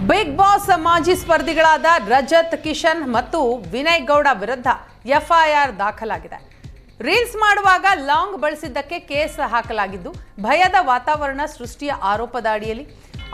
Big boss ಮಾಜಿ ಸ್ಪರ್ಧಿಗಳಾದ ರಜತ್ ಕಿಶನ್ ಮತ್ತು ವಿನಯ್ ಗೌಡ ವಿರುದ್ಧ ಎಫ್ಐಆರ್ ದಾಖಲಾಗಿದೆ. ರೀಲ್ಸ್ ಮಾಡುವಾಗ ಲಾಂಗ್ ಬಳಸಿದ್ದಕ್ಕೆ ಕೇಸ್ ಹಾಕಲಾಗಿದ್ದು, ಭಯದ ವಾತಾವರಣ ಸೃಷ್ಟಿಯ ಆರೋಪದ ಅಡಿಯಲ್ಲಿ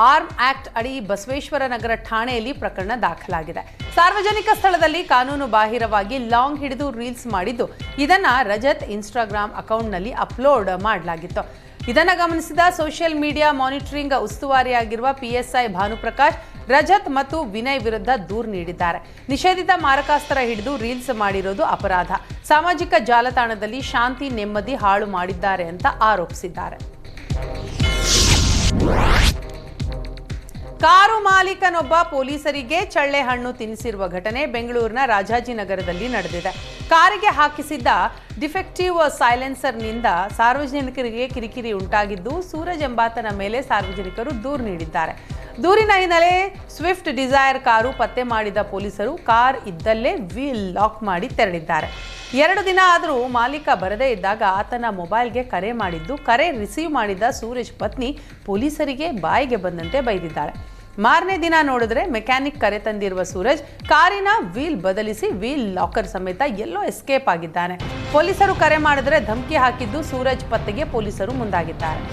ಆರ್ಮ್ ಆಕ್ಟ್ ಅಡಿ ಬಸವೇಶ್ವರ ನಗರ ಠಾಣೆಯಲ್ಲಿ ಪ್ರಕರಣ ದಾಖಲಾಗಿದೆ. ಸಾರ್ವಜನಿಕ ಸ್ಥಳದಲ್ಲಿ ಕಾನೂನು ಬಾಹಿರವಾಗಿ ಲಾಂಗ್ ಹಿಡಿದು ರೀಲ್ಸ್ ಮಾಡಿದ್ದು, ಇದನ್ನ ರಜತ್ ಇನ್ಸ್ಟಾಗ್ರಾಮ್ ಅಕೌಂಟ್ನಲ್ಲಿ ಅಪ್ಲೋಡ್ ಮಾಡಲಾಗಿತ್ತು. ಇದನ್ನು ಗಮನಿಸಿದ ಸೋಷಿಯಲ್ ಮೀಡಿಯಾ ಮಾನಿಟರಿಂಗ್ ಉಸ್ತುವಾರಿಯಾಗಿರುವ PSI ಭಾನುಪ್ರಕಾಶ್ ರಜತ್ ಮತ್ತು ವಿನಯ್ ವಿರುದ್ಧ ದೂರು ನೀಡಿದ್ದಾರೆ. ನಿಷೇಧಿತ ಮಾರಕಾಸ್ತ್ರ ಹಿಡಿದು ರೀಲ್ಸ್ ಮಾಡಿರೋದು ಅಪರಾಧ, ಸಾಮಾಜಿಕ ಜಾಲತಾಣದಲ್ಲಿ ಶಾಂತಿ ನೆಮ್ಮದಿ ಹಾಳು ಮಾಡಿದ್ದಾರೆ ಅಂತ ಆರೋಪಿಸಿದ್ದಾರೆ. ಕಾರು ಮಾಲೀಕನೊಬ್ಬ ಪೊಲೀಸರಿಗೆ ಚಳ್ಳೆ ಹಣ್ಣು ತಿನ್ನಿಸಿರುವ ಘಟನೆ ಬೆಂಗಳೂರಿನ ರಾಜಾಜಿನಗರದಲ್ಲಿ ನಡೆದಿದೆ. ಕಾರಿಗೆ ಹಾಕಿಸಿದ್ದ ಡಿಫೆಕ್ಟಿವ್ ಸೈಲೆನ್ಸರ್ನಿಂದ ಸಾರ್ವಜನಿಕರಿಗೆ ಕಿರಿಕಿರಿ ಉಂಟಾಗಿದ್ದು, ಸೂರಜ್ ಎಂಬಾತನ ಮೇಲೆ ಸಾರ್ವಜನಿಕರು ದೂರು ನೀಡಿದ್ದಾರೆ. ದೂರಿನ ಹಿನ್ನೆಲೆ ಸ್ವಿಫ್ಟ್ ಡಿಸೈರ್ ಕಾರು ಪತ್ತೆ ಮಾಡಿದ ಪೊಲೀಸರು ಕಾರ್ ಇದ್ದಲ್ಲೇ ವೀಲ್ ಲಾಕ್ ಮಾಡಿ ತೆರಳಿದ್ದಾರೆ. 2 ದಿನ ಆದರೂ ಮಾಲೀಕ ಬರದೇ ಇದ್ದಾಗ ಆತನ ಮೊಬೈಲ್ಗೆ ಕರೆ ಮಾಡಿದ್ದು, ಕರೆ ರಿಸೀವ್ ಮಾಡಿದ ಸೂರಜ್ ಪತ್ನಿ ಪೊಲೀಸರಿಗೆ ಬಾಯಿಗೆ ಬಂದಂತೆ ಬೈದಿದ್ದಾಳೆ. ಮಾರನೇ ದಿನ ನೋಡಿದ್ರೆ ಮೆಕ್ಯಾನಿಕ್ ಕರೆ ತಂದಿರುವ ಸೂರಜ್ ಕಾರಿನ ವೀಲ್ ಬದಲಿಸಿ ವೀಲ್ ಲಾಕರ್ ಸಮೇತ ಎಲ್ಲೋ ಎಸ್ಕೇಪ್ ಆಗಿದ್ದಾನೆ. ಪೊಲೀಸರು ಕರೆ ಮಾಡಿದ್ರೆ ಧಮಕಿ ಹಾಕಿದ್ದು ಸೂರಜ್ ಪತ್ತೆಗೆ ಪೊಲೀಸರು ಮುಂದಾಗಿದ್ದಾರೆ.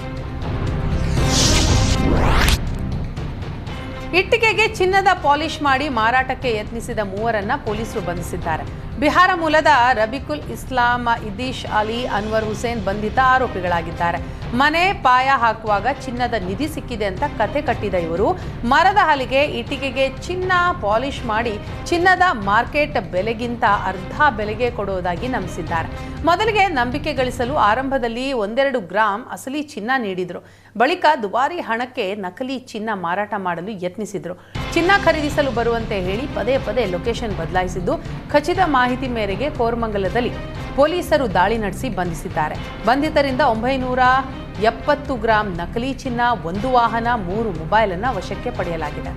ಇಟ್ಟಿಗೆಗೆ ಚಿನ್ನದ ಪಾಲಿಶ್ ಮಾಡಿ ಮಾರಾಟಕ್ಕೆ ಯತ್ನಿಸಿದ 3ರನ್ನ ಪೊಲೀಸರು ಬಂಧಿಸಿದ್ದಾರೆ. ಬಿಹಾರ ಮೂಲದ ರಬಿಕುಲ್ ಇಸ್ಲಾಂ, ಇದೀಶ್ ಅಲಿ, ಅನ್ವರ್ ಹುಸೇನ್ ಬಂಧಿತ ಆರೋಪಿಗಳಾಗಿದ್ದಾರೆ. ಮನೆ ಪಾಯ ಹಾಕುವಾಗ ಚಿನ್ನದ ನಿಧಿ ಸಿಕ್ಕಿದೆ ಅಂತ ಕತೆ ಕಟ್ಟಿದ ಇವರು ಮರದ ಹಲಿಗೆ ಇಟ್ಟಿಗೆಗೆ ಚಿನ್ನ ಪಾಲಿಶ್ ಮಾಡಿ ಚಿನ್ನದ ಮಾರ್ಕೆಟ್ ಬೆಲೆಗಿಂತ ಅರ್ಧ ಬೆಲೆಗೆ ಕೊಡುವುದಾಗಿ ನಂಬಿಸಿದ್ದಾರೆ. ಮೊದಲಿಗೆ ನಂಬಿಕೆ ಗಳಿಸಲು ಆರಂಭದಲ್ಲಿ 1-2 ಗ್ರಾಂ ಅಸಲಿ ಚಿನ್ನ ನೀಡಿದ್ರು. ಬಳಿಕ ದುಬಾರಿ ಹಣಕ್ಕೆ ನಕಲಿ ಚಿನ್ನ ಮಾರಾಟ ಮಾಡಲು ಯತ್ನಿಸಿದ್ರು. ಚಿನ್ನ ಖರೀದಿಸಲು ಬರುವಂತೆ ಹೇಳಿ ಪದೇ ಪದೇ ಲೊಕೇಶನ್ ಬದಲಾಯಿಸಿದ್ದು, ಖಚಿತ ಮಾಹಿತಿ ಮೇರೆಗೆ ಕೋರಮಂಗಲದಲ್ಲಿ ಪೊಲೀಸರು ದಾಳಿ ನಡೆಸಿ ಬಂಧಿಸಿದ್ದಾರೆ. ಬಂಧಿತರಿಂದ 970 ಗ್ರಾಂ ನಕಲಿ ಚಿನ್ನ, 1 ವಾಹನ, 3 ಮೊಬೈಲ್ ಅನ್ನು ವಶಕ್ಕೆ ಪಡೆಯಲಾಗಿದೆ.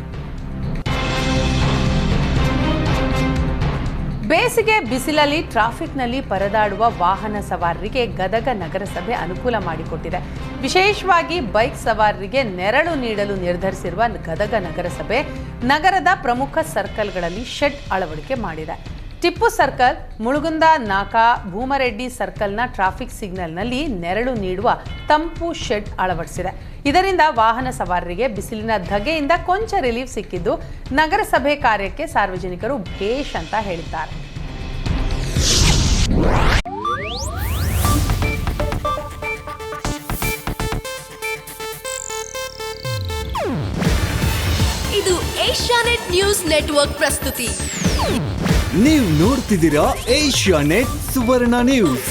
ಬೇಸಿಗೆ ಬಿಸಿಲಲ್ಲಿ ಟ್ರಾಫಿಕ್ನಲ್ಲಿ ಪರದಾಡುವ ವಾಹನ ಸವಾರರಿಗೆ ಗದಗ ನಗರಸಭೆ ಅನುಕೂಲ ಮಾಡಿಕೊಟ್ಟಿದೆ. ವಿಶೇಷವಾಗಿ ಬೈಕ್ ಸವಾರರಿಗೆ ನೆರಳು ನೀಡಲು ನಿರ್ಧರಿಸಿರುವ ಗದಗ ನಗರಸಭೆ ನಗರದ ಪ್ರಮುಖ ಸರ್ಕಲ್ಗಳಲ್ಲಿ ಶೆಡ್ ಅಳವಡಿಕೆ ಮಾಡಿದೆ. ಟಿಪ್ಪು ಸರ್ಕಲ್, ಮುಳುಗುಂದ ನಾಕಾ, ಭೂಮರೆಡ್ಡಿ ಸರ್ಕಲ್ನ ಟ್ರಾಫಿಕ್ ಸಿಗ್ನಲ್ನಲ್ಲಿ ನೆರಳು ನೀಡುವ ತಂಪು ಶೆಡ್ ಅಳವಡಿಸಿದೆ. ಇದರಿಂದ ವಾಹನ ಸವಾರರಿಗೆ ಬಿಸಿಲಿನ ಧಗೆಯಿಂದ ಕೊಂಚ ರಿಲೀಫ್ ಸಿಕ್ಕಿದ್ದು, ನಗರಸಭೆ ಕಾರ್ಯಕ್ಕೆ ಸಾರ್ವಜನಿಕರು ಭೇಷ್ ಅಂತ ಹೇಳಿದ್ದಾರೆ. ಇದು ಏಷ್ಯಾನೆಟ್ ನ್ಯೂಸ್ ನೆಟ್ವರ್ಕ್ ಪ್ರಸ್ತುತಿ. ನೀವು ನೋಡ್ತಿದ್ದೀರಾ ಏಷ್ಯಾನೆಟ್ ಸುವರ್ಣ ನ್ಯೂಸ್.